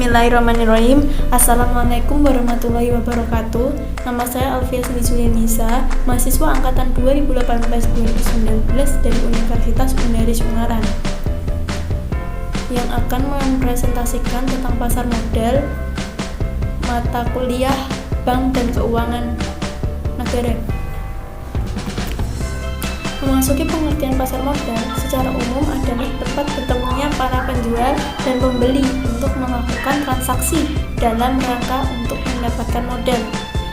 Bismillahirrahmanirrahim. Assalamualaikum warahmatullahi wabarakatuh. Nama saya Alfia Sri Julianisa, mahasiswa angkatan 2018-2019 dari Universitas Unaris Ungaran, yang akan mempresentasikan tentang pasar modal, mata kuliah bank dan keuangan negara. Memasuki pengertian pasar modal secara umum adalah tempat bertemunya para penjual dan pembeli untuk melakukan transaksi dalam rangka untuk mendapatkan modal.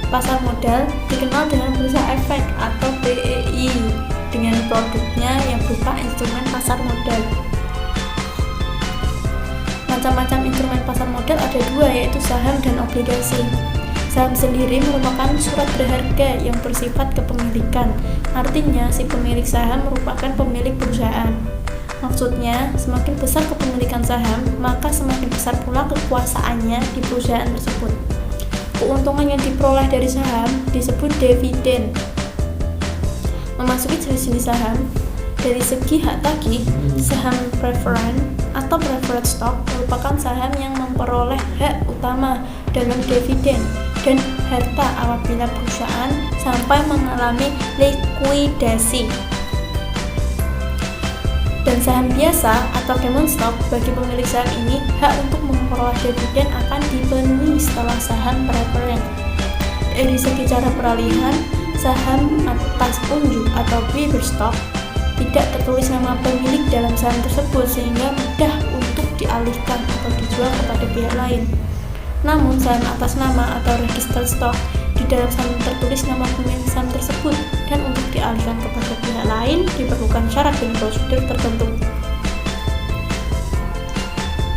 Pasar modal dikenal dengan bursa efek atau BEI dengan produknya yang berupa instrumen pasar modal. Macam-macam instrumen pasar modal ada dua, yaitu saham dan obligasi. Saham sendiri merupakan surat berharga yang bersifat kepemilikan. Artinya, si pemilik saham merupakan pemilik perusahaan. Maksudnya, semakin besar kepemilikan saham, maka semakin besar pula kekuasaannya di perusahaan tersebut. Keuntungan yang diperoleh dari saham disebut dividen. Memasuki jenis-jenis saham, dari segi hak tagih, saham preferred atau preferred stock merupakan saham yang memperoleh hak utama dalam dividen dan harta apabila perusahaan sampai mengalami likuidasi. Dan saham biasa atau common stock, bagi pemilik saham ini, hak untuk memperoleh dividen akan dipenuhi setelah saham preferred. Dari segi cara peralihan, saham atas unjuk atau preferred stock tidak tertulis nama pemilik dalam saham tersebut sehingga mudah untuk dialihkan atau dijual kepada pihak lain. Namun saham atas nama atau register stock, di dalam saham tertulis nama pemilik saham tersebut dan untuk dialihkan kepada pihak lain diperlukan syarat dan prosedur tertentu.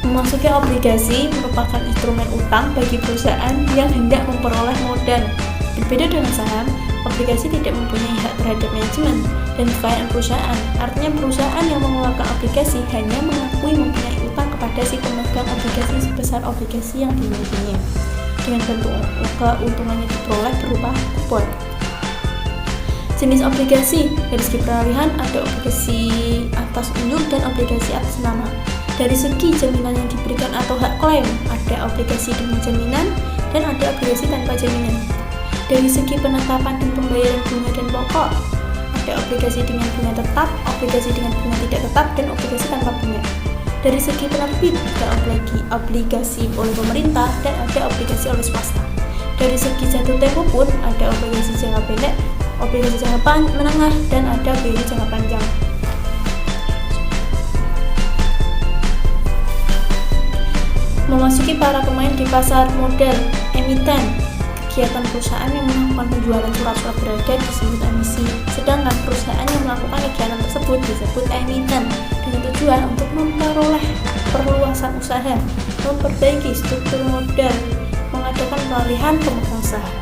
Memasuki obligasi merupakan instrumen utang bagi perusahaan yang hendak memperoleh modal. Berbeda dengan saham, obligasi tidak mempunyai hak terhadap manajemen dan kekayaan perusahaan. Artinya perusahaan yang mengeluarkan obligasi hanya mengakui mempunyai utang kepada si pemegang obligasi sebesar obligasi yang dimilikinya, dengan bentuk keuntungan yang diperoleh berupa kupon. Jenis obligasi dari segi peralihan ada obligasi atas unjuk dan obligasi atas nama. Dari segi jaminan yang diberikan atau hak klaim, ada obligasi dengan jaminan dan ada obligasi tanpa jaminan. Dari segi penetapan dan pembayaran bunga dan pokok, ada obligasi dengan bunga tetap, obligasi dengan bunga tidak tetap, dan obligasi tanpa bunga. Dari segi penerbit, ada obligasi oleh pemerintah dan ada obligasi oleh swasta. Dari segi jatuh tempo pun ada obligasi jangka pendek, obligasi jangka menengah, dan ada obligasi jangka panjang. Memasuki para pemain di pasar modal, emiten. Kegiatan perusahaan yang melakukan penjualan surat-surat berharga disebut emisi, sedangkan perusahaan yang melakukan kegiatan tersebut disebut emiten dengan tujuan untuk memperoleh perluasan usaha, memperbaiki struktur modal, mengadakan peralihan pemegang saham.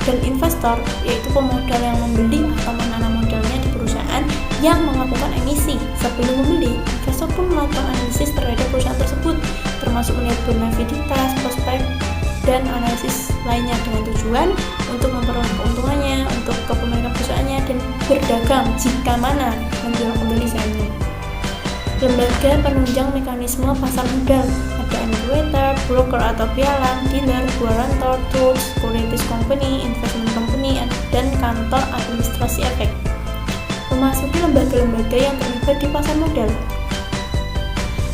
Dan investor, yaitu pemodal yang membeli atau menanam modalnya di perusahaan yang melakukan emisi. Sebelum membeli, investor pun melakukan analisis terhadap perusahaan tersebut, termasuk melihat bonafide, prospek, dan analisis lainnya dengan tujuan untuk memperoleh keuntungannya, untuk kepemilikan perusahaannya, dan berdagang jika mana menjual kembali sahamnya. Lembaga penunjang mekanisme pasar modal ada underwriter, broker atau pialang, dealer, guarantor, tools, securities company, investment company, dan kantor administrasi efek. Memasuki lembaga-lembaga yang terlibat di pasar modal.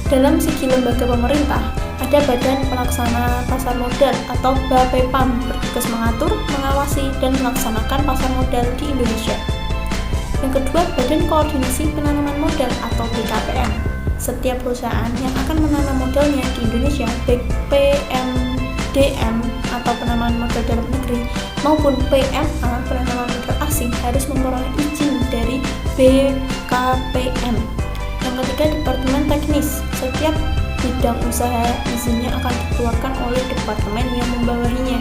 Dalam segi lembaga pemerintah, ada Badan Pelaksana Pasar Modal atau BAPEPAM, bertugas mengatur, mengawasi, dan melaksanakan pasar modal di Indonesia. Yang kedua, Badan Koordinasi Penanaman Modal atau BKPM. Setiap perusahaan yang akan menanam modalnya di Indonesia, baik PMDM atau penanaman modal dalam negeri maupun PMA penanaman modal asing, harus memperoleh izin dari BKPM. Yang ketiga, Departemen Teknis. Setiap bidang usaha izinnya akan dikeluarkan oleh departemen yang membawahinya.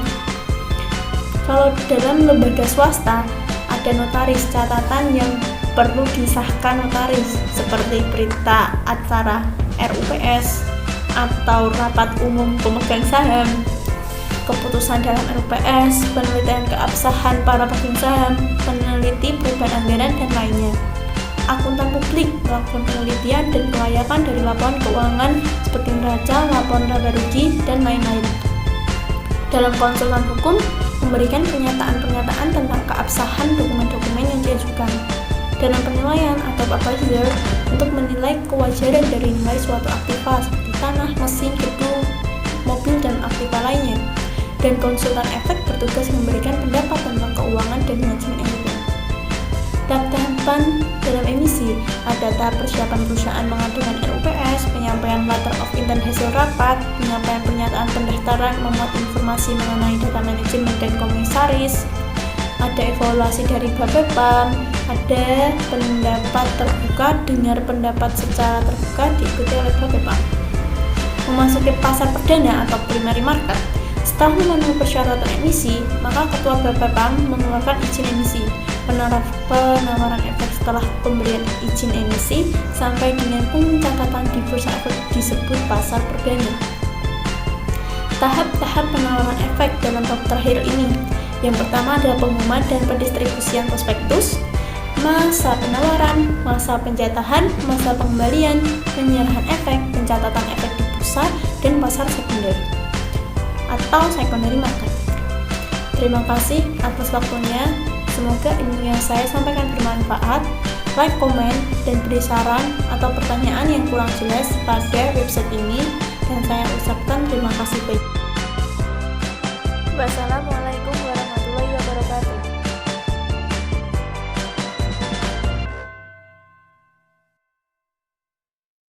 Kalau dalam lembaga swasta, ada notaris, catatan yang perlu disahkan notaris seperti berita acara RUPS atau rapat umum pemegang saham, keputusan dalam RUPS, penelitian keabsahan para pemegang saham, peneliti perubahan anggaran, dan lainnya. Akuntan publik publik melakukan penelitian dan kelayakan dari laporan keuangan seperti neraca, laporan laba rugi, dan lain-lain. Dalam konsultan hukum, memberikan pernyataan-pernyataan tentang keabsahan dokumen-dokumen yang diajukan. Dalam penilaian atau appraiser untuk menilai kewajaran dari nilai suatu aktiva seperti tanah, mesin, gedung, mobil, dan aktiva lainnya. Dan konsultan efek bertugas memberikan pendapat tentang keuangan dan manajemen emiten. Tahap-tahapan dalam emisi ada tahap persiapan perusahaan mengajukan RUPS, penyampaian letter of intent hasil rapat, penyampaian pernyataan pendaftaran memuat informasi mengenai data manajemen dan komisaris, ada evaluasi dari Bapepam, ada pendapat terbuka, dengar pendapat secara terbuka diikuti oleh Bapepam. Memasuki pasar perdana atau primary market. Setelah memenuhi persyaratan emisi, maka Ketua Bapepam mengeluarkan izin emisi. Penawaran efek setelah pemberian izin emisi sampai dengan pencatatan di bursa efek disebut pasar perdana. Tahap-tahap penawaran efek dalam tahap terakhir ini. Yang pertama adalah pengumuman dan pendistribusian prospektus, masa penawaran, masa penjatahan, masa pengembalian, penyerahan efek, pencatatan efek di bursa, dan pasar sekunder atau secondary market. Terima kasih atas waktunya. Semoga ilmu yang saya sampaikan bermanfaat. Like, komen, dan beri saran atau pertanyaan yang kurang jelas pada website ini. Dan saya ucapkan terima kasih banyak. Wassalamualaikum